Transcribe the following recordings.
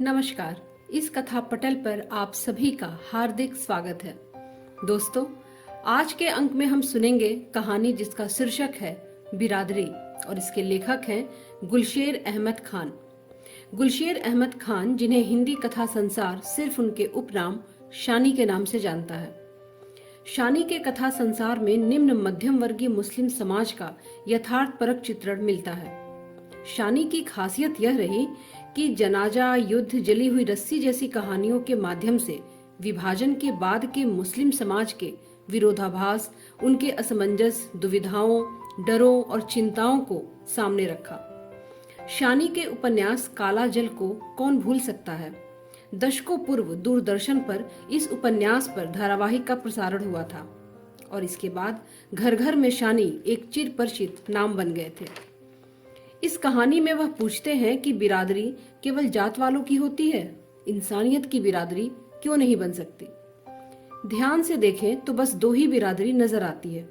नमस्कार। इस कथा पटल पर आप सभी का हार्दिक स्वागत है। दोस्तों, आज के अंक में हम सुनेंगे कहानी जिसका शीर्षक है बिरादरी और इसके लेखक हैं गुलशेर अहमद खान। गुलशेर अहमद खान, जिन्हें हिंदी कथा संसार सिर्फ उनके उपनाम शानी के नाम से जानता है। शानी के कथा संसार में निम्न मध्यम वर्गीय मुस्लिम समाज का यथार्थपरक चित्रण मिलता है। शानी की खासियत यह रही कि जनाजा, युद्ध, जली हुई रस्सी जैसी कहानियों के माध्यम से विभाजन के बाद के मुस्लिम समाज के विरोधाभास, उनके असमंजस, दुविधाओं, डरों और चिंताओं को सामने रखा। शानी के उपन्यास काला जल को कौन भूल सकता है। दशकों पूर्व दूरदर्शन पर इस उपन्यास पर धारावाहिक का प्रसारण हुआ था और इसके बाद घर घर में शानी एक चिरपरिचित नाम बन गए थे। इस कहानी में वह पूछते हैं कि बिरादरी केवल जात वालों की होती है, इंसानियत की बिरादरी क्यों नहीं बन सकती। ध्यान से देखें तो बस दो ही बिरादरी नजर आती है।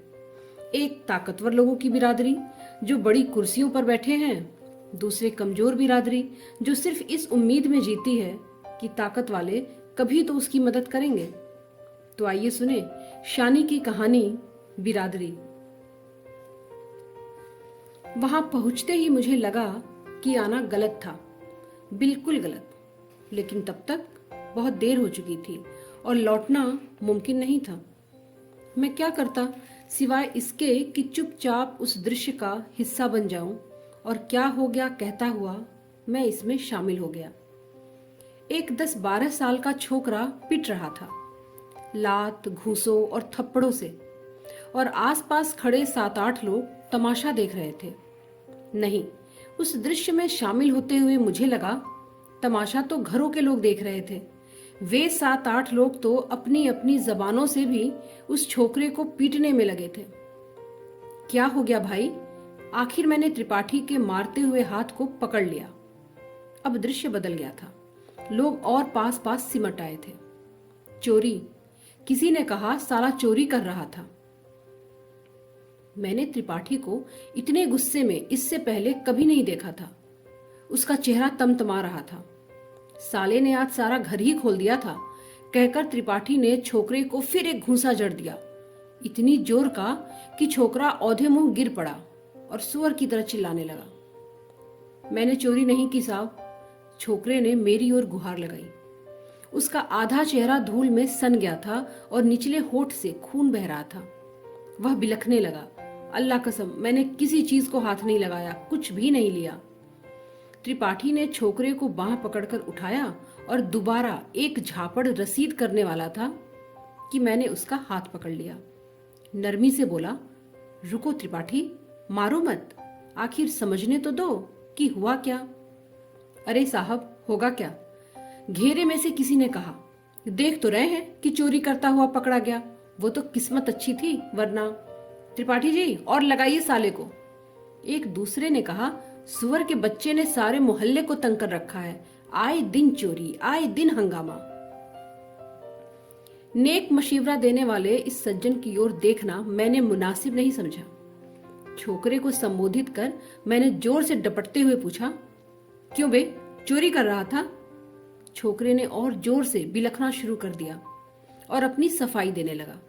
एक ताकतवर लोगों की बिरादरी जो बड़ी कुर्सियों पर बैठे हैं, दूसरे कमजोर बिरादरी जो सिर्फ इस उम्मीद में जीती है कि ताकत वाले कभी तो उसकी मदद करेंगे। तो आइए सुने शानी की कहानी बिरादरी। वहां पहुंचते ही मुझे लगा कि आना गलत था, बिल्कुल गलत। लेकिन तब तक बहुत देर हो चुकी थी और लौटना मुमकिन नहीं था। मैं क्या करता सिवाय इसके कि चुपचाप उस दृश्य का हिस्सा बन जाऊं, और क्या हो गया कहता हुआ मैं इसमें शामिल हो गया। एक 10-12 साल का छोकरा पिट रहा था, लात, घूंसों और थप्पड़ों से, और आसपास खड़े 7-8 लोग तमाशा देख रहे थे। नहीं, उस दृश्य में शामिल होते हुए मुझे लगा तमाशा तो घरों के लोग देख रहे थे। वे 7-8 लोग तो अपनी अपनी जबानों से भी उस छोकरे को पीटने में लगे थे। क्या हो गया भाई? आखिर मैंने त्रिपाठी के मारते हुए हाथ को पकड़ लिया। अब दृश्य बदल गया था। लोग और पास पास सिमट आए थे। चोरी, किसी ने कहा साला चोरी कर रहा था। मैंने त्रिपाठी को इतने गुस्से में इससे पहले कभी नहीं देखा था। उसका चेहरा तमतमा रहा था। साले ने आज सारा घर ही खोल दिया था, कहकर त्रिपाठी ने छोकरे को फिर एक घूंसा जड़ दिया, इतनी जोर का कि छोकरा औधे मुंह गिर पड़ा और सुअर की तरह चिल्लाने लगा। मैंने चोरी नहीं की साहब। छोकरे ने मेरी ओर गुहार लगाई। उसका आधा चेहरा धूल में सन गया था और निचले होठ से खून बह रहा था। वह बिलखने लगा, अल्लाह कसम मैंने किसी चीज को हाथ नहीं लगाया, कुछ भी नहीं लिया। त्रिपाठी ने छोकरे को बांह पकड़कर उठाया और दोबारा एक झापड़ रसीद करने वाला था कि मैंने उसका हाथ पकड़ लिया। नरमी से बोला, रुको त्रिपाठी, मारो मत, आखिर समझने तो दो कि हुआ क्या। अरे साहब, होगा क्या? घेरे में से किसी ने कहा, देख तो रहे हैं कि चोरी करता हुआ पकड़ा गया, वो तो किस्मत अच्छी थी, वरना। त्रिपाठी जी, और लगाइए साले को। एक दूसरे ने कहा, सुअर के बच्चे ने सारे मोहल्ले को तंग कर रखा है, आए दिन चोरी, आए दिन हंगामा। नेक मशवरा देने वाले इस सज्जन की ओर देखना मैंने मुनासिब नहीं समझा। छोकरे को संबोधित कर मैंने जोर से डपटते हुए पूछा, क्यों बे, चोरी कर रहा था? छोकरे ने और जोर से बिलखना शुरू कर दिया और अपनी सफाई देने लगा।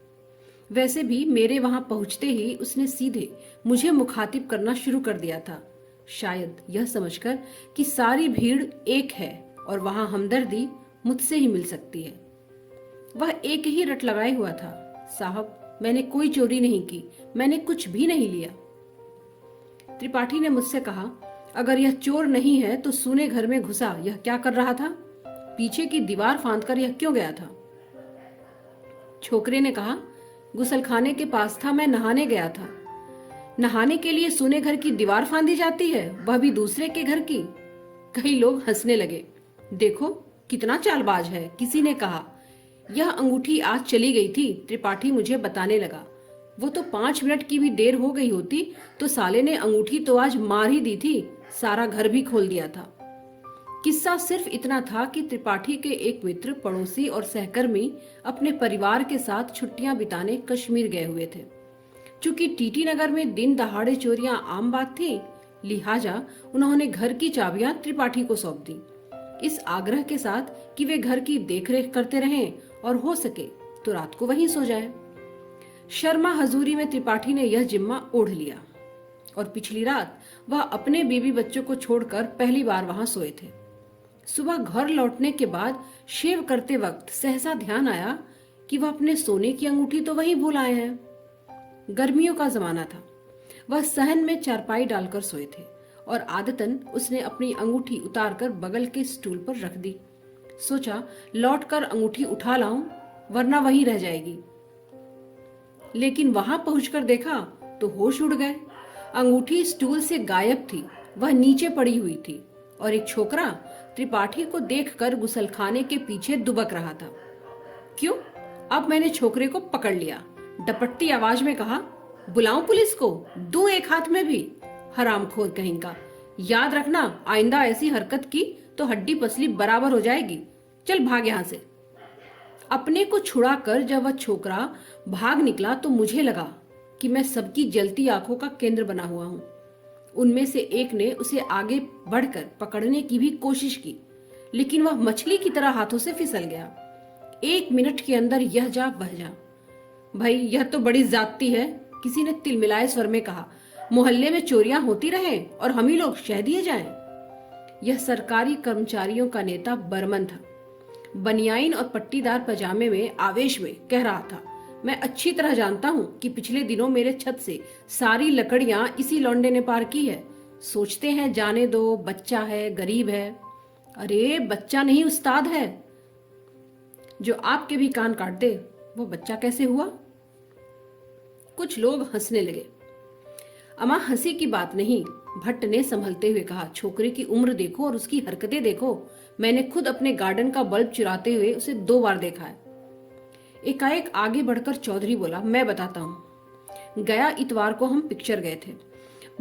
वैसे भी मेरे वहां पहुंचते ही उसने सीधे मुझे मुखातिब करना शुरू कर दिया था, शायद यह समझकर कि सारी भीड़ एक है और वहां हमदर्दी मुझसे ही मिल सकती है। वह एक ही रट लगाए हुआ था, साहब मैंने कोई चोरी नहीं की, मैंने कुछ भी नहीं लिया। त्रिपाठी ने मुझसे कहा, अगर यह चोर नहीं है तो सूने घर में घुसा यह क्या कर रहा था? पीछे की दीवार फांदकर यह क्यों गया था? छोकरे ने कहा, गुसलखाने के पास था, मैं नहाने गया था। नहाने के लिए सूने घर की दीवार फांदी जाती है, वह भी दूसरे के घर की। कई लोग हंसने लगे। देखो कितना चालबाज है, किसी ने कहा। यह अंगूठी आज चली गई थी, त्रिपाठी मुझे बताने लगा। वो तो 5 मिनट की भी देर हो गई होती तो साले ने अंगूठी तो आज मार ही दी थी, सारा घर भी खोल दिया था। किस्सा सिर्फ इतना था कि त्रिपाठी के एक मित्र, पड़ोसी और सहकर्मी अपने परिवार के साथ छुट्टियां बिताने कश्मीर गए हुए थे। चूंकि टीटी नगर में दिन दहाड़े चोरियां आम बात थी, लिहाजा उन्होंने घर की चाबियां त्रिपाठी को सौंप दी। इस आग्रह के साथ कि वे घर की देखरेख करते रहें और हो सके तो रात को वहीं सो जाएं। शर्मा हजूरी में त्रिपाठी ने यह जिम्मा ओढ़ लिया और पिछली रात वह अपने बीबी बच्चों को छोड़कर पहली बार वहां सोए थे। सुबह घर लौटने के बाद शेव करते वक्त सहसा ध्यान आया कि वह अपने सोने की अंगूठी तो वहीं भूल आए हैं। गर्मियों का जमाना था। वह सहन में चारपाई डालकर सोए थे और आदतन उसने अपनी अंगूठी उतारकर बगल के स्टूल पर रख दी। सोचा लौटकर अंगूठी उठा लाऊं वरना वहीं रह जाएगी। लेकिन वहां पहुंचकर देखा तो होश उड़ गए। अंगूठी स्टूल से गायब थी, वह नीचे पड़ी हुई थी और एक छोकरा त्रिपाठी को देखकर गुसलखाने के पीछे दुबक रहा था। क्यों? अब मैंने छोकरे को पकड़ लिया। डपटती आवाज में कहा, बुलाऊं पुलिस को? दूं एक हाथ में भी? हरामखोर कहीं का। याद रखना, आइंदा ऐसी हरकत की तो हड्डी पसली बराबर हो जाएगी। चल भाग यहां से। अपने को छुड़ाकर जब वह छोकरा भाग निकला तो मुझे लगा कि मैं सबकी जलती आंखों का केंद्र बना हुआ हूं। उनमें से एक ने उसे आगे बढ़कर पकड़ने की भी कोशिश की, लेकिन वह मछली की तरह हाथों से फिसल गया। 1 मिनट के अंदर यह जा वह जा। भाई यह तो बड़ी जाती है, किसी ने तिलमिलाए स्वर में कहा। मोहल्ले में चोरियां होती रहे और हम ही लोग शह दिए जाएं। यह सरकारी कर्मचारियों का नेता बर्मन था। बनियाइन और पट्टीदार पजामे में आवेश में कह रहा था, मैं अच्छी तरह जानता हूं कि पिछले दिनों मेरे छत से सारी लकड़ियां इसी लौंडे ने पार की है। सोचते हैं जाने दो, बच्चा है, गरीब है। अरे बच्चा नहीं, उस्ताद है। जो आपके भी कान काट दे वो बच्चा कैसे हुआ? कुछ लोग हंसने लगे। अमा हंसी की बात नहीं, भट्ट ने संभलते हुए कहा। छोकरे की उम्र देखो और उसकी हरकतें देखो। मैंने खुद अपने गार्डन का बल्ब चुराते हुए उसे 2 बार देखा है। एकाएक आगे बढ़कर चौधरी बोला, मैं बताता हूँ। गया इतवार को हम पिक्चर गए थे।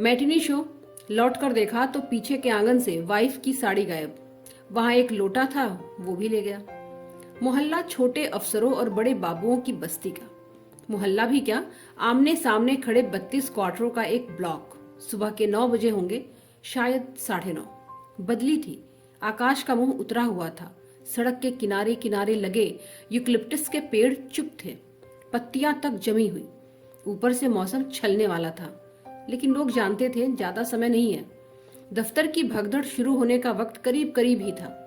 मैटिनी शो लौटकर देखा तो पीछे के आंगन से वाइफ की साड़ी गायब। वहां एक लोटा था, वो भी ले गया। मोहल्ला छोटे अफसरों और बड़े बाबुओं की बस्ती का। मोहल्ला भी क्या, आमने सामने खड़े 32 क्वार्टरों का एक ब्लॉक। सुबह के 9 बजे होंगे, शायद 9:30। बदली थी, आकाश का मुंह उतरा हुआ था। सड़क के किनारे किनारे लगे यूकलिप्टस के पेड़ चुप थे, पत्तियां तक जमी हुई। ऊपर से मौसम छलने वाला था, लेकिन लोग जानते थे ज्यादा समय नहीं है। दफ्तर की भगदड़ शुरू होने का वक्त करीब करीब ही था।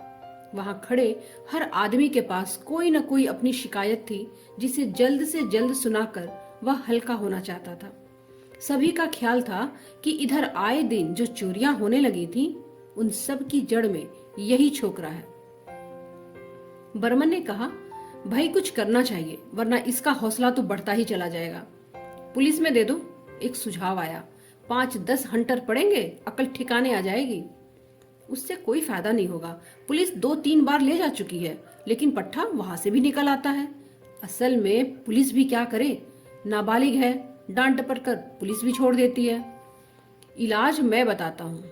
वहां खड़े हर आदमी के पास कोई न कोई अपनी शिकायत थी, जिसे जल्द से जल्द सुनाकर वह हल्का होना चाहता था। सभी का ख्याल था कि इधर आए दिन जो चोरियां होने लगी थीं, उन सब की जड़ में यही छोकरा है। बर्मन ने कहा, भाई कुछ करना चाहिए वरना इसका हौसला तो बढ़ता ही चला जाएगा। पुलिस में दे दो। एक सुझाव आया। 5-10 हंटर पड़ेंगे, अकल ठिकाने आ जाएगी। उससे कोई फायदा नहीं होगा। पुलिस 2-3 बार ले जा चुकी है, लेकिन पट्टा वहां से भी निकल आता है। असल में पुलिस भी क्या करे, नाबालिग है, डांट डपट कर पुलिस भी छोड़ देती है। इलाज मैं बताता हूँ।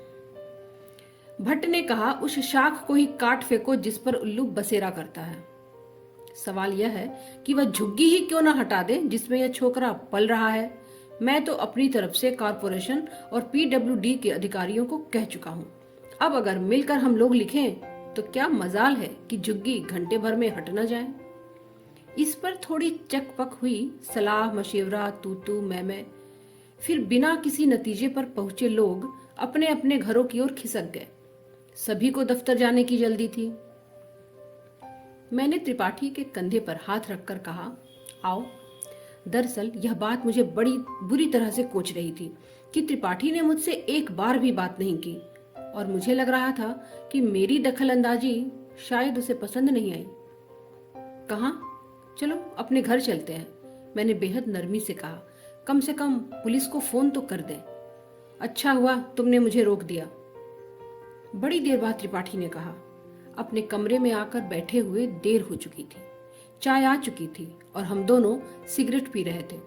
भट्ट ने कहा, उस शाख को ही काट फेंको जिस पर उल्लू बसेरा करता है। सवाल यह है कि वह झुग्गी ही क्यों ना हटा दे जिसमें यह छोकरा पल रहा है। मैं तो अपनी तरफ से कॉरपोरेशन और पीडब्ल्यूडी के अधिकारियों को कह चुका हूँ। अब अगर मिलकर हम लोग लिखें तो क्या मजाल है कि झुग्गी घंटे भर में हट न जाए। इस पर थोड़ी चकपक हुई, सलाह मशवरा, तू तू मैं। फिर बिना किसी नतीजे पर पहुंचे लोग अपने अपने घरों की ओर खिसक गए। सभी को दफ्तर जाने की जल्दी थी। मैंने त्रिपाठी के कंधे पर हाथ रखकर कहा, आओ। दरअसल यह बात मुझे बड़ी बुरी तरह से कोच रही थी कि त्रिपाठी ने मुझसे एक बार भी बात नहीं की, और मुझे लग रहा था कि मेरी दखल अंदाजी शायद उसे पसंद नहीं आई। कहाँ? चलो अपने घर चलते हैं, मैंने बेहद नरमी से कहा। कम से कम पुलिस को फोन तो कर दें। अच्छा हुआ तुमने मुझे रोक दिया। बड़ी देर बाद त्रिपाठी ने कहा। अपने कमरे में आकर बैठे हुए देर हो चुकी थी, चाय आ चुकी थी और हम दोनों सिगरेट पी रहे थे।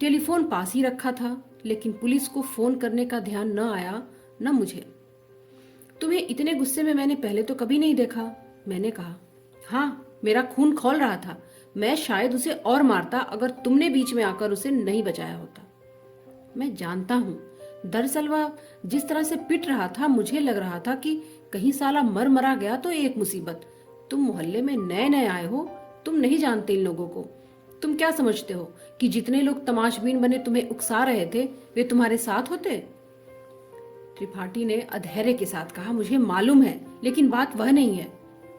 टेलीफोन पास ही रखा था, लेकिन पुलिस को फोन करने का ध्यान न आया, न मुझे। तुम्हें इतने गुस्से में मैंने पहले तो कभी नहीं देखा, मैंने कहा। हाँ, मेरा खून खौल रहा था। मैं शायद उसे और मारता अगर तुमने बीच में आकर उसे नहीं बचाया होता। मैं जानता हूँ, दरअसल वह जिस तरह से पिट रहा था, मुझे लग रहा था कि कहीं साला मर मरा गया तो एक मुसीबत। तुम मोहल्ले में नए नए आए हो, तुम नहीं जानते इन लोगों को। तुम क्या समझते हो कि जितने लोग तमाशबीन बने तुम्हें उकसा रहे थे वे तुम्हारे साथ होते? त्रिपाठी ने अधैर्य के साथ कहा, मुझे मालूम है, लेकिन बात वह नहीं है।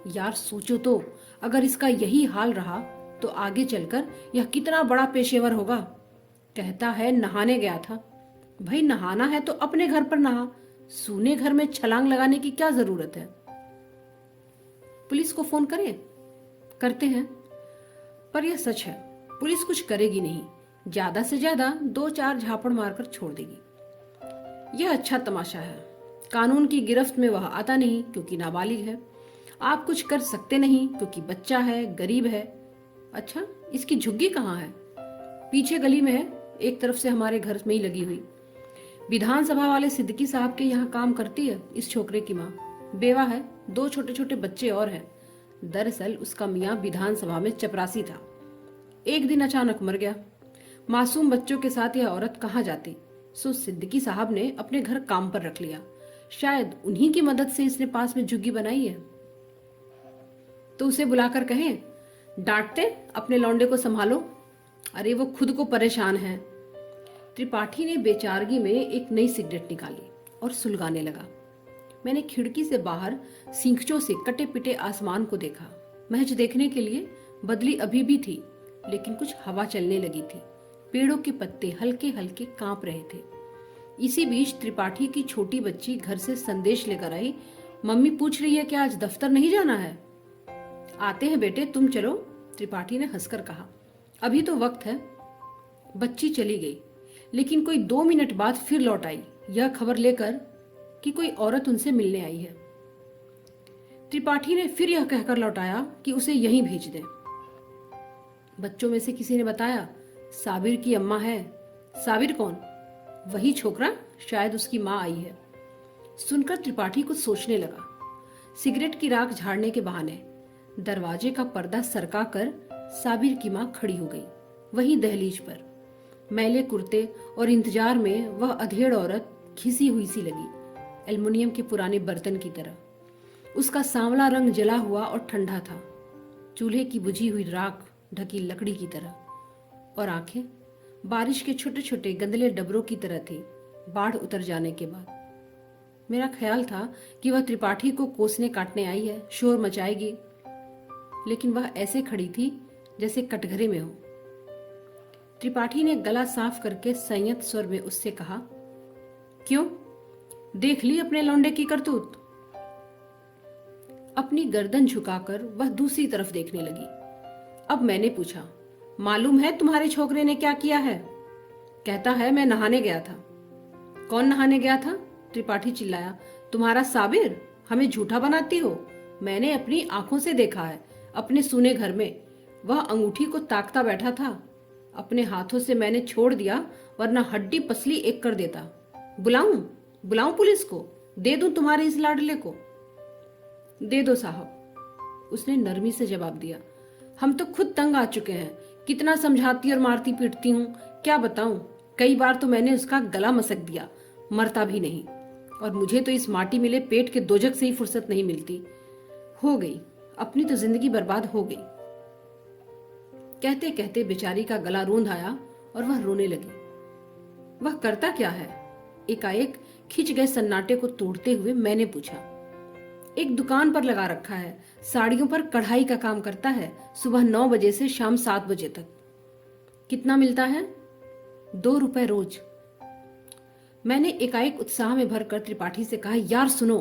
यार सोचो तो, अगर इसका यही हाल रहा तो आगे चलकर यह कितना बड़ा पेशेवर होगा। कहता है नहाने गया था। भाई नहाना है तो अपने घर पर नहा, सूने घर में छलांग लगाने की क्या जरूरत है? पुलिस को फोन करें? करते हैं, पर यह सच है, पुलिस कुछ करेगी नहीं, ज्यादा से ज्यादा 2-4 झापड़ मारकर छोड़ देगी। यह अच्छा तमाशा है। कानून की गिरफ्त में वह आता नहीं क्योंकि नाबालिग है। आप कुछ कर सकते नहीं क्योंकि बच्चा है, गरीब है। अच्छा, इसकी झुग्गी कहाँ है? पीछे गली में है, एक तरफ से हमारे घर में ही लगी हुई। विधानसभा वाले सिद्दीकी साहब के यहाँ काम करती है इस छोकरे की माँ। बेवा है, 2 छोटे छोटे बच्चे और हैं। दरअसल उसका मियाँ विधानसभा में चपरासी था। एक दिन अचानक मर गया। मासूम बच्चों के साथ यह औरत कहाँ जाती, सो सिद्दीकी साहब ने अपने घर काम पर रख लिया। शायद उन्हीं की मदद से इसने पास में झुग्गी बनाई है। तो उसे बुलाकर कहें, डांटते अपने लौंडे को संभालो। अरे वो खुद को परेशान है। त्रिपाठी ने बेचारगी में एक नई सिगरेट निकाली और सुलगाने लगा। मैंने खिड़की से बाहर सींखचों से कटे पिटे आसमान को देखा। महज देखने के लिए, बदली अभी भी थी, लेकिन कुछ हवा चलने लगी थी। पेड़ों के पत्ते हल्के हल्के कांप रहे थे। इसी बीच त्रिपाठी की छोटी बच्ची घर से संदेश लेकर आई। मम्मी पूछ रही है कि आज दफ्तर नहीं जाना है। आते हैं बेटे, तुम चलो, त्रिपाठी ने हंसकर कहा। अभी तो वक्त है। बच्ची चली गई, लेकिन कोई 2 मिनट बाद फिर लौट आई, यह खबर लेकर कि कोई औरत उनसे मिलने आई है। त्रिपाठी ने फिर यह कहकर लौटाया कि उसे यहीं भेज दें। बच्चों में से किसी ने बताया, साबिर की अम्मा है। साबिर कौन? वही छोकरा, शायद उसकी माँ आई है। सुनकर त्रिपाठी कुछ सोचने लगा। सिगरेट की राख झाड़ने के बहाने दरवाजे का पर्दा सरका कर साबिर की माँ खड़ी हो गई, वहीं दहलीज पर। मैले कुर्ते और इंतजार में वह अधेड़ औरत घिसी हुई सी लगी, एल्युमिनियम के पुराने बर्तन की तरह। उसका सांवला रंग जला हुआ और ठंडा था, चूल्हे की बुझी हुई राख ढकी लकड़ी की तरह। और आंखें बारिश के छोटे छोटे गंदले डबरों की तरह थी बाढ़ उतर जाने के बाद। मेरा ख्याल था कि वह त्रिपाठी को कोसने काटने आई है, शोर मचाएगी, लेकिन वह ऐसे खड़ी थी जैसे कटघरे में हो। त्रिपाठी ने गला साफ करके संयत स्वर में उससे कहा, क्यों, देख ली अपने लौंडे की करतूत? अपनी गर्दन झुकाकर वह दूसरी तरफ देखने लगी। अब मैंने पूछा, मालूम है तुम्हारे छोकरे ने क्या किया है? कहता है मैं नहाने गया था। कौन नहाने गया था? त्रिपाठी चिल्लाया, तुम्हारा साबिर। हमें झूठा बनाती हो? मैंने अपनी आंखों से देखा है, अपने सूने घर में। वह अंगूठी को ताकता बैठा था। अपने हाथों से मैंने छोड़ दिया, वरना हड्डी पसली एक कर देता। बुलाऊं पुलिस को? दे दूं तुम्हारे इस लाडले को? दे दो साहब, उसने नरमी से जवाब दिया। हम तो खुद तंग आ चुके हैं। कितना समझाती और मारती पीटती हूँ, क्या बताऊं। कई बार तो मैंने उसका गला मसक दिया, मरता भी नहीं। और मुझे तो इस माटी मिले पेट के दोजक से ही फुर्सत नहीं मिलती। हो गई, अपनी तो जिंदगी बर्बाद हो गई। कहते कहते बेचारी का गला रूंध आया और वह रोने लगी। वह करता क्या है? एकाएक खिंच गए सन्नाटे को तोड़ते हुए मैंने पूछा। एक दुकान पर लगा रखा है, साड़ियों पर कढ़ाई का काम करता है, सुबह 9 बजे से शाम 7 बजे तक। कितना मिलता है? 2 रुपए रोज। मैंने एकाएक उत्साह में भरकर त्रिपाठी से कहा, यार सुनो,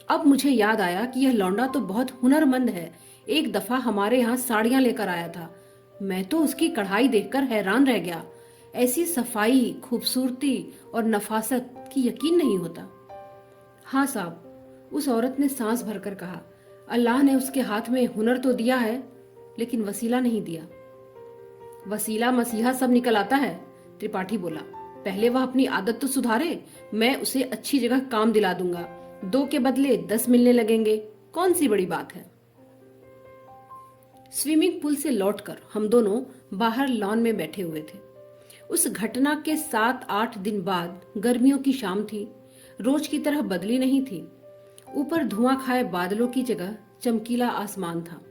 अब मुझे याद आया कि यह लौंडा तो बहुत हुनरमंद है। एक दफा हमारे यहाँ साड़ियां लेकर आया था। मैं तो उसकी कढ़ाई देखकर हैरान रह गया। ऐसी सफाई, खूबसूरती और नफासत की यकीन नहीं होता। हाँ साहब, उस औरत ने सांस भरकर कहा, अल्लाह ने उसके हाथ में हुनर तो दिया है, लेकिन वसीला नहीं दिया। वसीला मसीहा सब निकल आता है, त्रिपाठी बोला। पहले वह अपनी आदत तो सुधारे, मैं उसे अच्छी जगह काम दिला दूंगा। 2 के बदले 10 मिलने लगेंगे, कौन सी बड़ी बात है। स्विमिंग पूल से लौटकर हम दोनों बाहर लॉन में बैठे हुए थे। उस घटना के 7-8 दिन बाद गर्मियों की शाम थी। रोज की तरह बदली नहीं थी। ऊपर धुआं खाए बादलों की जगह चमकीला आसमान था।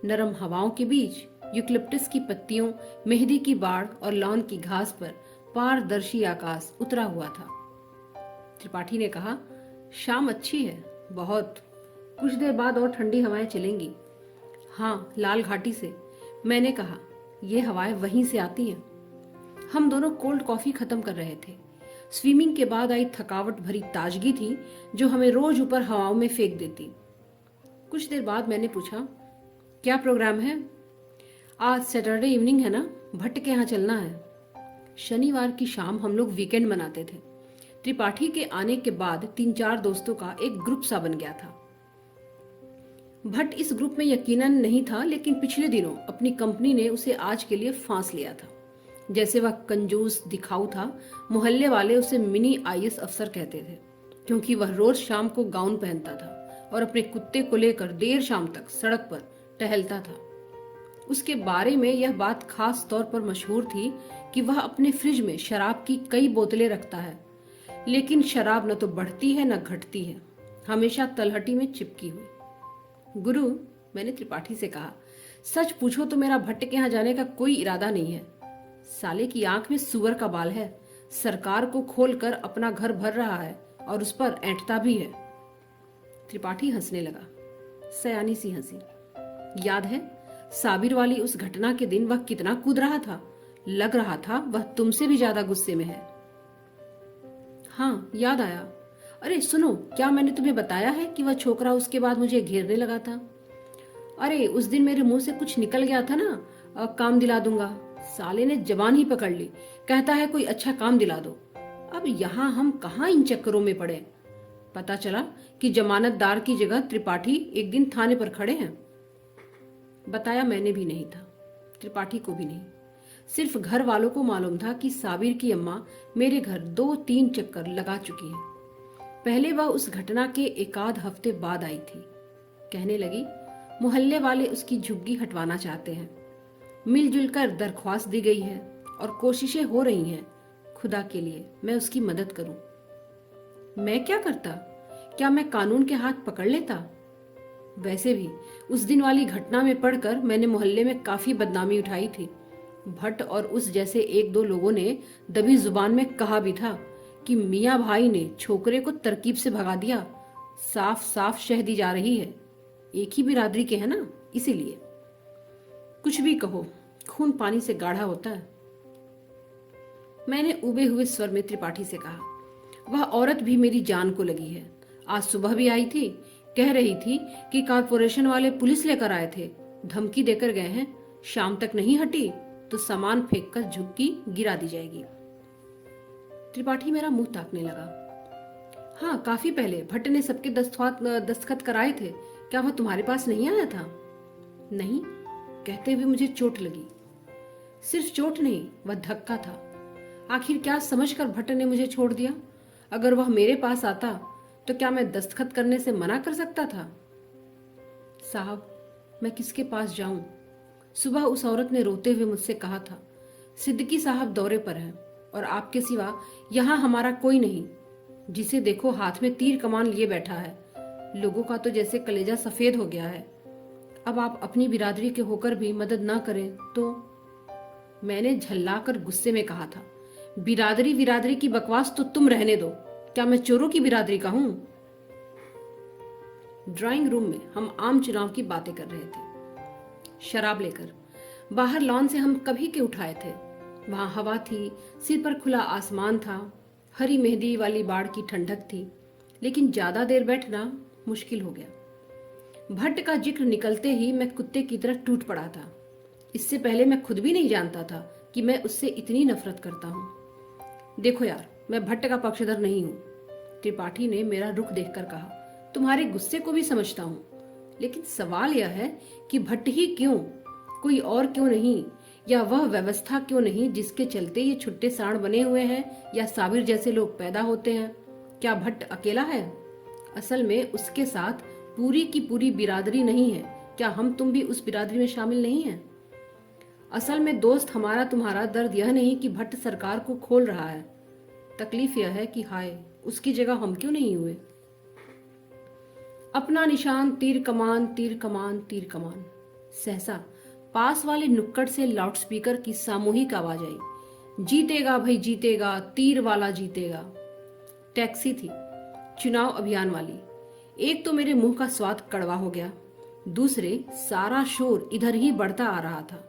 नरम हवाओं के बीच यूकलिप्टस की पत्तियों, मेहंदी की बाड़ और लॉन की घास पर पारदर्शी आकाश उतरा हुआ था। त्रिपाठी ने कहा, शाम अच्छी है, बहुत। कुछ देर बाद और ठंडी हवाएं चलेंगी। हाँ, लाल घाटी से। मैंने कहा, ये हवाएं वहीं से आती हैं। हम दोनों कोल्ड कॉफी खत्म कर रहे थे। स्विमिंग के बाद आई थकावट भरी ताजगी थी जो हमें रोज ऊपर हवाओं में फेंक देती। कुछ देर बाद मैंने पूछा, क्या प्रोग्राम है? आज सैटरडे इवनिंग है ना, भट्ट के यहाँ चलना है। शनिवार की शाम हम लोग वीकेंड मनाते थे। त्रिपाठी के आने के बाद 3-4 दोस्तों का एक ग्रुप सा बन गया था। भट्ट इस ग्रुप में यकीनन नहीं था, लेकिन पिछले दिनों अपनी कंपनी ने उसे आज के लिए फांस लिया था। जैसे वह कंजूस दिखाऊ था, मोहल्ले वाले उसे मिनी आईएएस अफसर कहते थे, क्योंकि वह रोज शाम को गाउन पहनता था और अपने कुत्ते को लेकर देर शाम तक सड़क पर टहलता था। उसके बारे में यह बात खास तौर पर मशहूर थी कि वह अपने फ्रिज में शराब की कई बोतलें रखता है, लेकिन शराब न तो बढ़ती है न घटती है, हमेशा तलहटी में चिपकी हुई। गुरु, मैंने त्रिपाठी से कहा, सच पूछो तो मेरा भट्ट के यहाँ जाने का कोई इरादा नहीं है। साले की आंख में सुअर का बाल है, सरकार को खोलकर अपना घर भर रहा है और उस पर ऐंठता भी है। त्रिपाठी हंसने लगा, सयानी सी हंसी। याद है साबिर वाली उस घटना के दिन वह कितना कूद रहा था? लग रहा था वह तुमसे भी ज्यादा गुस्से में है। हाँ, याद आया। अरे सुनो, क्या मैंने तुम्हें बताया है कि वह छोकरा उसके बाद मुझे घेरने लगा था? अरे उस दिन मेरे मुंह से कुछ निकल गया था ना, काम दिला दूंगा। साले ने जबान ही पकड़ ली, कहता है कोई अच्छा काम दिला दो। अब यहाँ हम कहाँ इन चक्करों में पड़े। पता चला कि जमानतदार की जगह त्रिपाठी एक दिन थाने पर खड़े हैं। बताया मैंने भी नहीं था, त्रिपाठी को भी नहीं। सिर्फ घर वालों को मालूम था कि साबिर की अम्मा मेरे घर 2-3 चक्कर लगा चुकी है। पहले वह उस घटना के एकाध हफ्ते बाद आई थी। कहने लगी, मोहल्ले वाले उसकी झुग्गी हटवाना चाहते हैं। मिलजुल कर दरख्वास्त दी गई है और कोशिशें हो रही हैं। खुदा के लिए मैं उसकी मदद करूं। मैं क्या करता? क्या मैं कानून के हाथ पकड़ लेता? वैसे भी उस दिन वाली घटना में पढ़कर मैंने मोहल्ले में काफी बदनामी उठाई थी। भट्ट और उस जैसे 1-2 लोगों ने दबी जुबान में कहा भी था कि मियाँ भाई ने छोकरे को तरकीब से भगा दिया। साफ साफ शह दी जा रही है, एक ही बिरादरी के है ना, इसीलिए। कुछ भी कहो, खून पानी से गाढ़ा होता है। मैंने उबे हुए स्वर में त्रिपाठी से कहा, वह औरत भी मेरी जान को लगी है। आज सुबह भी आई थी, कह रही थी कि कॉर्पोरेशन वाले पुलिस लेकर आए थे, धमकी देकर गए हैं, शाम तक नहीं हटी तो सामान फेंक कर झुग्गी गिरा दी जाएगी। त्रिपाठी मेरा मुंह ताकने लगा। हाँ, काफी पहले भट्ट ने सबके दस्तखत कराए थे। क्या वह तुम्हारे पास नहीं आया था? नहीं, कहते हुए मुझे चोट लगी। सिर्फ चोट नहीं, वह धक्का था। आखिर क्या समझकर भट्ट ने मुझे छोड़ दिया? अगर वह मेरे पास आता तो क्या मैं दस्तखत करने से मना कर सकता था? साहब, मैं किसके पास जाऊं? सुबह उस औरत ने रोते हुए मुझसे कहा था, सिद्दीकी साहब दौरे पर हैं और आपके सिवा यहाँ हमारा कोई नहीं। जिसे देखो हाथ में तीर कमान लिए बैठा है। लोगों का तो जैसे कलेजा सफेद हो गया है। अब आप अपनी बिरादरी के होकर भी मदद ना करें तो? मैंने झल्लाकर गुस्से में कहा था, बिरादरी की बकवास तो तुम रहने दो। क्या मैं चोरों की बिरादरी का हूं? ड्राइंग रूम में हम आम चुनाव की बातें कर रहे थे, शराब लेकर। बाहर लॉन से हम कभी के उठाए थे। वहां हवा थी, सिर पर खुला आसमान था, हरी मेहंदी वाली बाड़ की ठंडक थी, लेकिन ज्यादा देर बैठना मुश्किल हो गया। भट्ट का जिक्र निकलते ही मैं कुत्ते की तरह टूट पड़ा था। इससे पहले मैं खुद भी नहीं जानता था कि मैं उससे इतनी नफरत करता हूँ। देखो यार, मैं भट्ट का पक्षधर नहीं हूँ, त्रिपाठी ने मेरा रुख देखकर कहा। तुम्हारे गुस्से को भी समझता हूँ, लेकिन सवाल यह है कि भट्ट ही क्यों, कोई और क्यों नहीं? या वह व्यवस्था क्यों नहीं जिसके चलते ये छुट्टे साण बने हुए हैं या साबिर जैसे लोग पैदा होते हैं? क्या भट्ट अकेला है? असल में उसके साथ पूरी की पूरी बिरादरी नहीं है। क्या हम तुम भी उस बिरादरी में शामिल नहीं हैं? असल में दोस्त, हमारा तुम्हारा दर्द यह नहीं कि भट्ट सरकार को खोल रहा है। तकलीफ यह है कि हाय, उसकी जगह हम क्यों नहीं हुए। अपना निशान तीर कमान तीर कमान तीर कमान। सहसा पास वाले नुक्कड़ से लाउडस्पीकर की सामूहिक आवाज आई, जीतेगा भाई जीतेगा, तीर वाला जीतेगा। टैक्सी थी, चुनाव अभियान वाली। एक तो मेरे मुंह का स्वाद कड़वा हो गया, दूसरे सारा शोर इधर ही बढ़ता आ रहा था।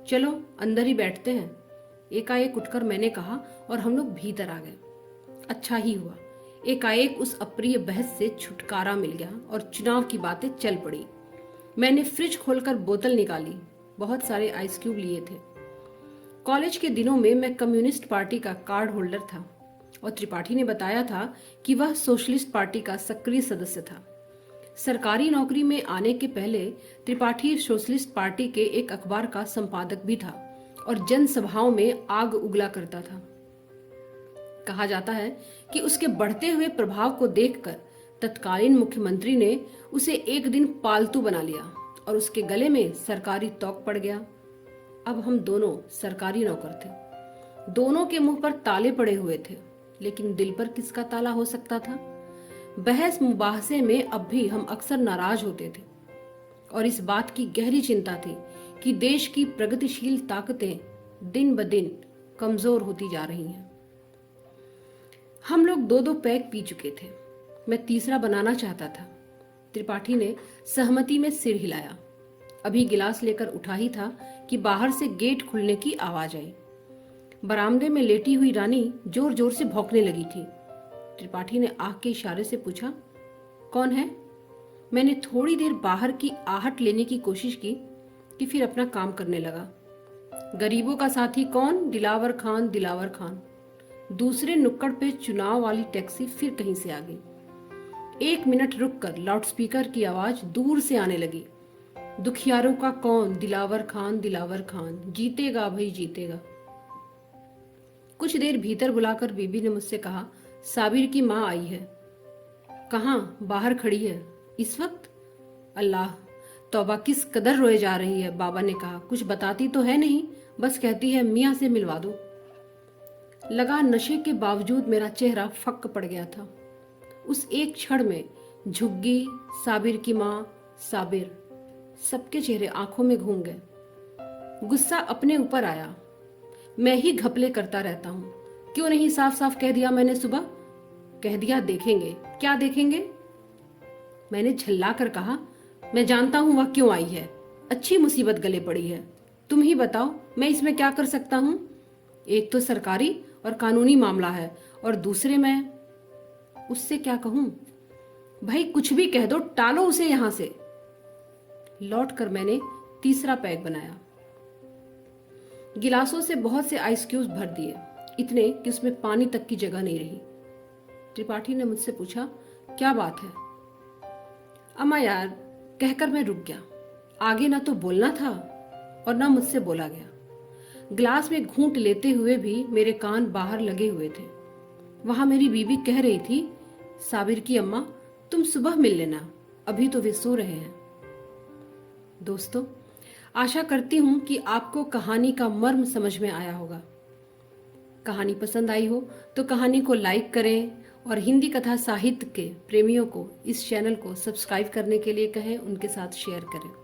चलो अंदर ही बैठते हैं, एकाएक उठकर मैंने कहा और हम लोग भीतर आ गए। अच्छा ही हुआ, एकाएक उस अप्रिय बहस से छुटकारा मिल गया और चुनाव की बातें चल पड़ी। मैंने फ्रिज खोलकर बोतल निकाली, बहुत सारे आइस क्यूब लिए थे। कॉलेज के दिनों में मैं कम्युनिस्ट पार्टी का कार्ड होल्डर था और त्रिपाठी ने बताया था कि वह सोशलिस्ट पार्टी का सक्रिय सदस्य था। सरकारी नौकरी में आने के पहले त्रिपाठी सोशलिस्ट पार्टी के एक अखबार का संपादक भी था और जनसभाओं में आग उगला करता था। कहा जाता है कि उसके बढ़ते हुए प्रभाव को देखकर तत्कालीन मुख्यमंत्री ने उसे एक दिन पालतू बना लिया और उसके गले में सरकारी तौक पड़ गया। अब हम दोनों सरकारी नौकर थे, दोनों के मुंह पर ताले पड़े हुए थे, लेकिन दिल पर किसका ताला हो सकता था? बहस मुबाहसे में अब भी हम अक्सर नाराज होते थे और इस बात की गहरी चिंता थी कि देश की प्रगतिशील ताकतें दिन ब दिन कमजोर होती जा रही हैं। हम लोग दो दो पैक पी चुके थे, मैं तीसरा बनाना चाहता था। त्रिपाठी ने सहमति में सिर हिलाया। अभी गिलास लेकर उठा ही था कि बाहर से गेट खुलने की आवाज आई। बरामदे में लेटी हुई रानी जोर जोर से भौंकने लगी थी। त्रिपाठी ने आंख के इशारे से पूछा, कौन है? मैंने थोड़ी देर बाहर की आहट लेने की कोशिश की कि फिर अपना काम करने लगा। गरीबों का साथी कौन? दिलावर खान, दिलावर खान। दूसरे नुक्कड़ पे चुनाव वाली टैक्सी फिर कहीं से आ गई। 1 मिनट रुककर लाउडस्पीकर की आवाज दूर से आने लगी, दुखियारों का कौन? दिलावर खान, दिलावर खान, जीतेगा भाई जीतेगा। कुछ देर भीतर बुलाकर बीबी ने मुझसे कहा, साबिर की माँ आई है। कहाँ? बाहर खड़ी है इस वक्त? अल्लाह, तौबा, किस कदर रोए जा रही है। बाबा ने कहा, कुछ बताती तो है नहीं, बस कहती है मियाँ से मिलवा दो। लगा नशे के बावजूद मेरा चेहरा फक्क पड़ गया था। उस एक क्षण में झुग्गी, साबिर की माँ, साबिर, सबके चेहरे आंखों में घूम गए। गुस्सा अपने ऊपर आया। मैं ही घपले करता रहता हूँ, क्यों नहीं साफ साफ कह दिया मैंने सुबह? कह दिया देखेंगे। क्या देखेंगे? मैंने झल्ला कर कहा, मैं जानता हूं वह क्यों आई है। अच्छी मुसीबत गले पड़ी है, तुम ही बताओ मैं इसमें क्या कर सकता हूं? एक तो सरकारी और कानूनी मामला है और दूसरे मैं उससे क्या कहूं? भाई कुछ भी कह दो, टालो उसे यहां से। लौट कर मैंने तीसरा पैक बनाया। गिलासों से बहुत से आइस क्यूब्स भर दिए, इतने कि उसमें पानी तक की जगह नहीं रही। त्रिपाठी ने मुझसे पूछा, क्या बात है? अम्मा यार, कहकर मैं रुक गया। आगे ना तो बोलना था और ना मुझसे बोला गया। गिलास में घूंट लेते हुए भी मेरे कान बाहर लगे हुए थे। वहां मेरी बीबी कह रही थी, साबिर की अम्मा तुम सुबह मिल लेना, अभी तो वे सो रहे हैं। दोस्तों, आशा करती हूं कि आपको कहानी का मर्म समझ में आया होगा। कहानी पसंद आई हो तो कहानी को लाइक करें और हिंदी कथा साहित्य के प्रेमियों को इस चैनल को सब्सक्राइब करने के लिए कहें, उनके साथ शेयर करें।